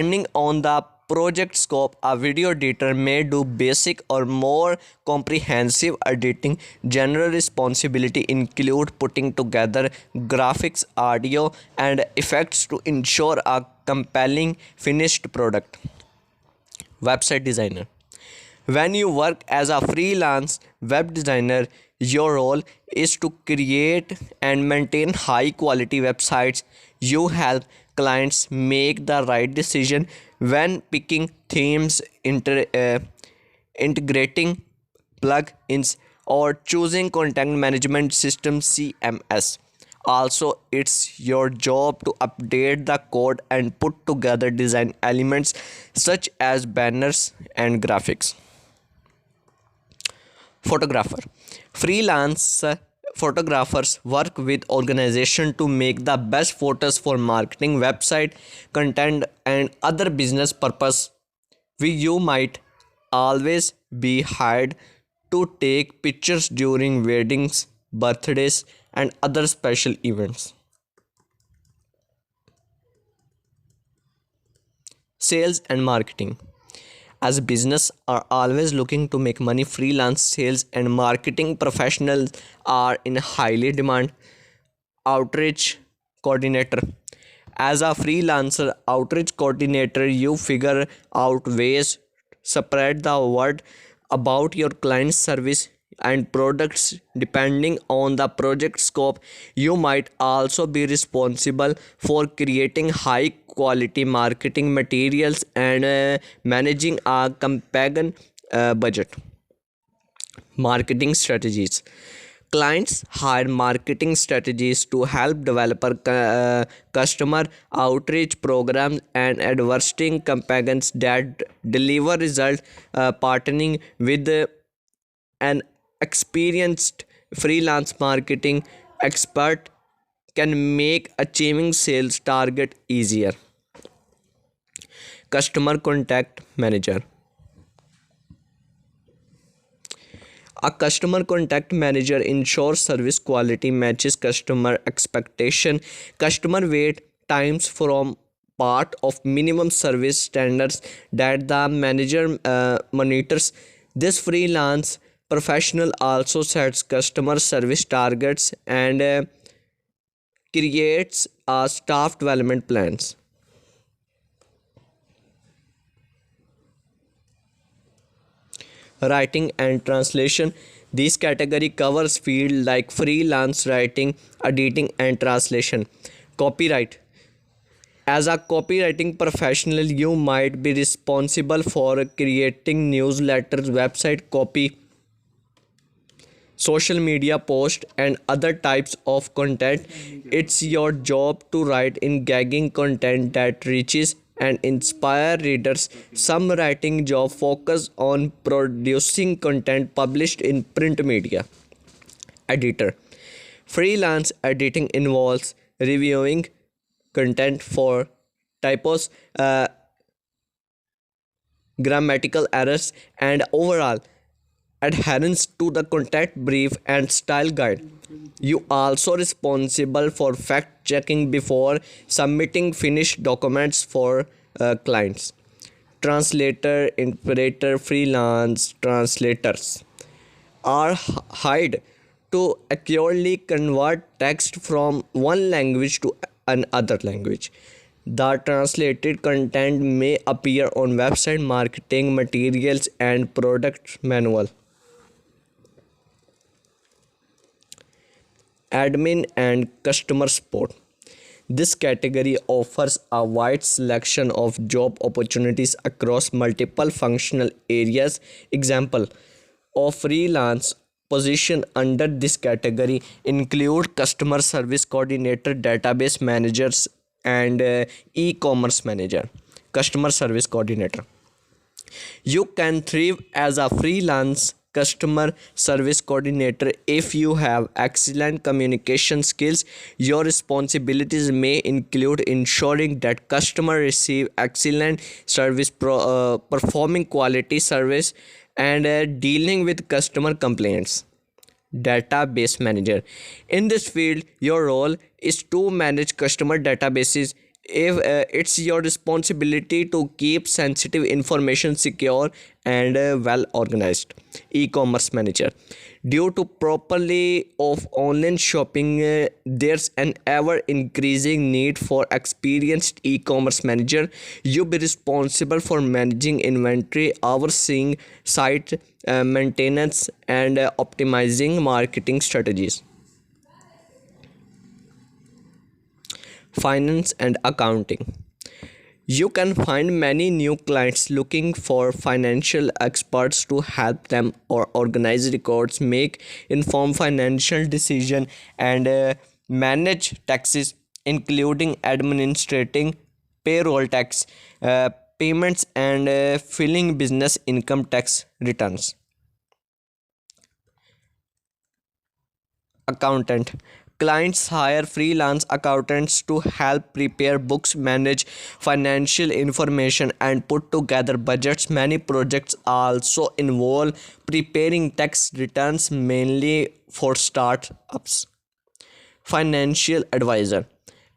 Depending on the project scope, a video editor may do basic or more comprehensive editing. General responsibility include putting together graphics, audio, and effects to ensure a compelling finished product. Website designer. When you work as a freelance web designer, your role is to create and maintain high quality websites. You help clients make the right decision when picking themes, integrating plugins, or choosing content management system CMS. Also, it's your job to update the code and put together design elements such as banners and graphics. Photographer. Freelance photographers work with organizations to make the best photos for marketing, website content, and other business purpose. You might always be hired to take pictures during weddings, birthdays, and other special events. Sales and marketing. As business are always looking to make money, freelance sales and marketing professionals are in highly demand. Outreach coordinator. As a freelancer outreach coordinator, you figure out ways spread the word about your client's service and products. Depending on the project scope, you might also be responsible for creating high quality marketing materials and managing a companion budget. Marketing strategies. Clients hire marketing strategies to help developer customer outreach programs and advertising campaigns that deliver results. Partnering with an experienced freelance marketing expert can make achieving sales target easier. Customer contact manager. A customer contact manager ensures service quality matches customer expectation. Customer wait times from part of minimum service standards that the manager monitors. This freelance professional also sets customer service targets and creates staff development plans. Writing and translation. This category covers fields like freelance writing, editing, and translation. Copyright. As a copywriting professional, you might be responsible for creating newsletters, website copy, social media posts, and other types of content. It's your job to write engaging content that reaches and inspire readers. Some writing job focus on producing content published in print media. Editor. Freelance editing involves reviewing content for typos, grammatical errors, and overall adherence to the content brief and style guide. You also responsible for fact checking before submitting finished documents for clients. Translator, interpreter. Freelance translators are hired to accurately convert text from one language to another language. The translated content may appear on website, marketing materials, and product manual. Admin and customer support. This category offers a wide selection of job opportunities across multiple functional areas. Example of freelance position under this category include customer service coordinator, database managers, and e-commerce manager. Customer service coordinator. You can thrive as a freelance customer service coordinator if you have excellent communication skills. Your responsibilities may include ensuring that customers receive excellent service, performing quality service, and dealing with customer complaints. Database manager. In this field, your role is to manage customer databases, if it's your responsibility to keep sensitive information secure and well organized. E-commerce manager, due to properly of online shopping, there's an ever increasing need for experienced e-commerce manager. You be responsible for managing inventory, overseeing site maintenance, and optimizing marketing strategies. Finance and accounting, you can find many new clients looking for financial experts to help them or organize records, make informed financial decision, and manage taxes, including administrating payroll tax, payments, and filing business income tax returns. Accountant, clients hire freelance accountants to help prepare books, manage financial information, and put together budgets. Many projects also involve preparing tax returns, mainly for startups. Financial advisor,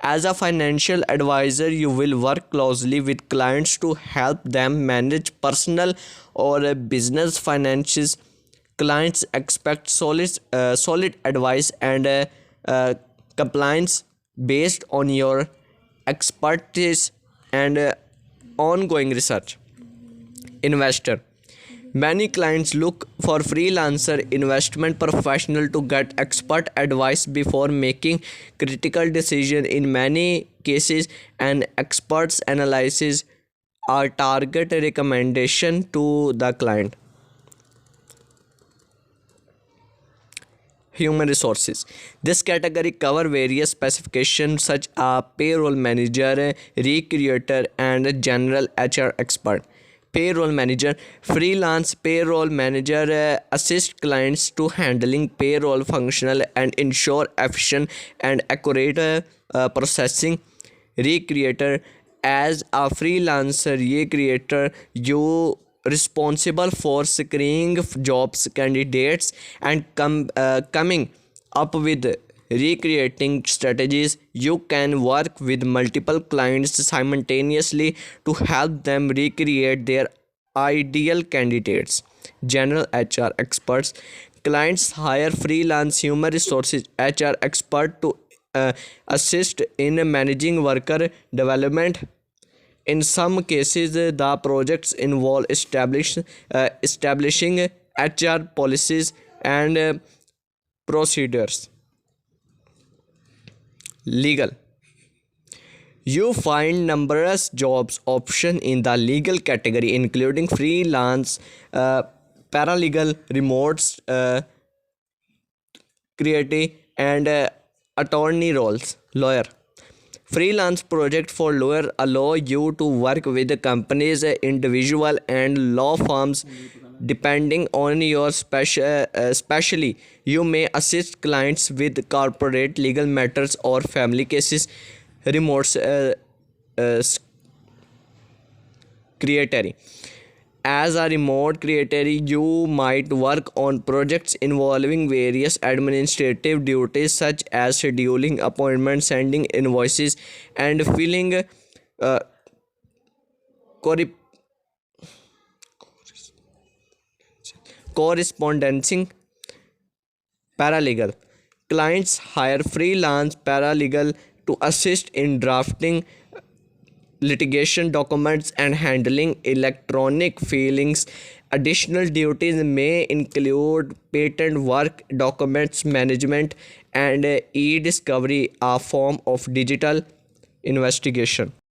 as a financial advisor, you will work closely with clients to help them manage personal or business finances. Clients expect solid advice and uh, compliance based on your expertise and ongoing research. Investor, many clients look for freelancer investment professional to get expert advice before making critical decision. In many cases, an expert's analysis are target recommendation to the client. Human resources, this category cover various specifications such as payroll manager, recruiter, and general HR expert. Payroll manager, freelance payroll manager assist clients to handling payroll functional and ensure efficient and accurate processing. Recruiter, as a freelancer recruiter, you responsible for screening jobs candidates and coming up with recreating strategies. You can work with multiple clients simultaneously to help them recreate their ideal candidates. General HR experts, clients hire freelance human resources HR expert to assist in managing worker development. In some cases, the projects involve establishing HR policies and procedures. Legal, you find numerous jobs option in the legal category, including freelance, paralegal, remote, creative, and attorney roles. Lawyer, freelance project for lawyer allow you to work with companies, individual, and law firms. Depending on your specially, you may assist clients with corporate legal matters or family cases. Remote uh, secretary, as a remote creator, you might work on projects involving various administrative duties such as scheduling appointments, sending invoices, and filling uh, corre- correspondencing. Paralegal, clients hire freelance paralegal to assist in drafting litigation documents and handling electronic filings. Additional duties may include patent work, documents management, and e-discovery, a form of digital investigation.